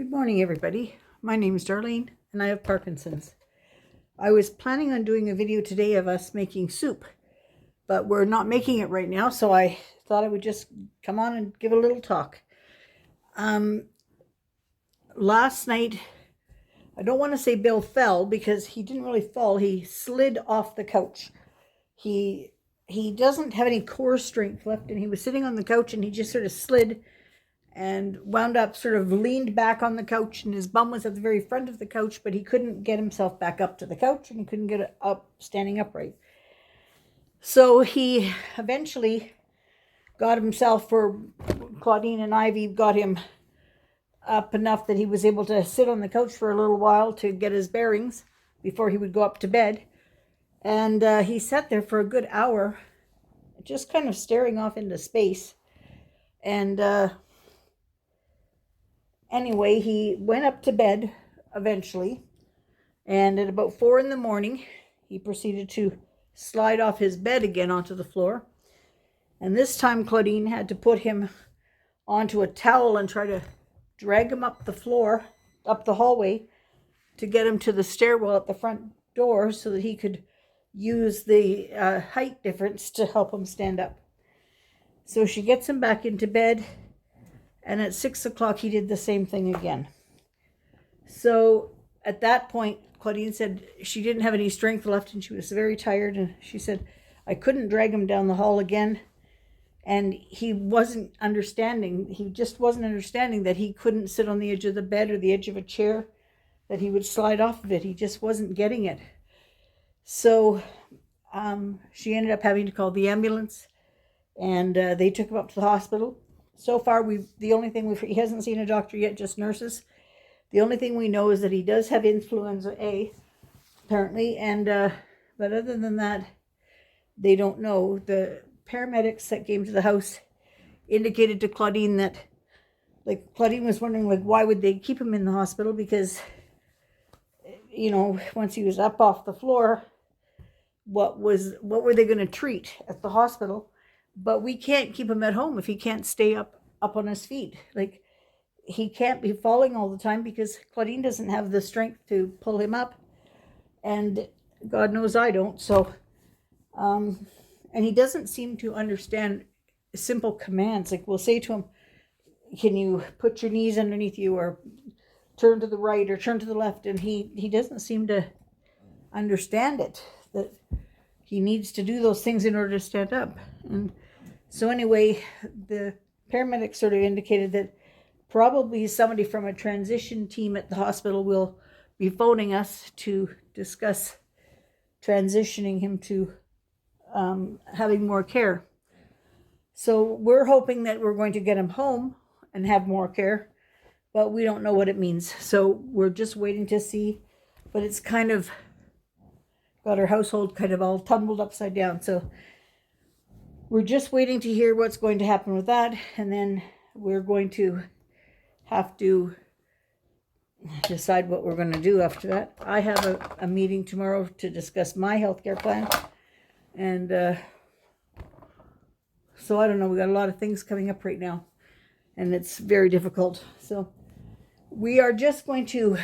Good morning, everybody. My name is Darlene, and I have Parkinson's. I was planning on doing a video today of us making soup, but we're not making it right now, so I thought I would just come on and give a little talk. Last night, I don't want to say Bill fell because he didn't really fall. He slid off the couch. He doesn't have any core strength left, and he was sitting on the couch, and he just sort of slid and wound up sort of leaned back on the couch, and his bum was at the very front of the couch, but he couldn't get himself back up to the couch, and he couldn't get it up standing upright. So he eventually got himself, for Claudine and Ivy got him up enough that he was able to sit on the couch for a little while to get his bearings before he would go up to bed. And he sat there for a good hour, just kind of staring off into space. And anyway, he went up to bed eventually, and at about 4 a.m, he proceeded to slide off his bed again onto the floor. And this time Claudine had to put him onto a towel and try to drag him up the floor, up the hallway, to get him to the stairwell at the front door so that he could use the height difference to help him stand up. So she gets him back into bed, and at 6 o'clock, he did the same thing again. So at that point, Claudine said she didn't have any strength left, and she was very tired. And she said, I couldn't drag him down the hall again. And he wasn't understanding. He just wasn't understanding that he couldn't sit on the edge of the bed or the edge of a chair, that he would slide off of it. He just wasn't getting it. So she ended up having to call the ambulance, and they took him up to the hospital. So far, the only thing he hasn't seen a doctor yet, just nurses. The only thing we know is that he does have influenza A, apparently, and but other than that, they don't know. The paramedics that came to the house indicated to Claudine that, Claudine was wondering, why would they keep him in the hospital? Because, once he was up off the floor, what were they going to treat at the hospital? But we can't keep him at home if he can't stay up on his feet. He can't be falling all the time because Claudine doesn't have the strength to pull him up. And God knows I don't. So, and he doesn't seem to understand simple commands. We'll say to him, can you put your knees underneath you, or turn to the right or turn to the left? And he doesn't seem to understand it, that he needs to do those things in order to stand up. And so anyway, the paramedics sort of indicated that probably somebody from a transition team at the hospital will be phoning us to discuss transitioning him to having more care. So we're hoping that we're going to get him home and have more care, but we don't know what it means. So we're just waiting to see, but it's kind of got our household kind of all tumbled upside down. So we're just waiting to hear what's going to happen with that. And then we're going to have to decide what we're going to do after that. I have a meeting tomorrow to discuss my healthcare plan. And so I don't know. We got a lot of things coming up right now, and it's very difficult. So we are just going to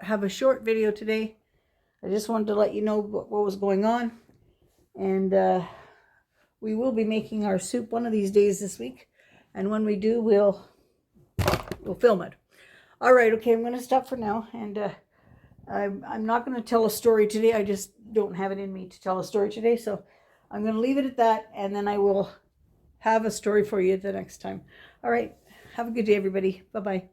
have a short video today. I just wanted to let you know what was going on. And we will be making our soup one of these days this week. And when we do, we'll film it. All right, okay, I'm going to stop for now. And I'm not going to tell a story today. I just don't have it in me to tell a story today. So I'm going to leave it at that. And then I will have a story for you the next time. All right, have a good day, everybody. Bye-bye.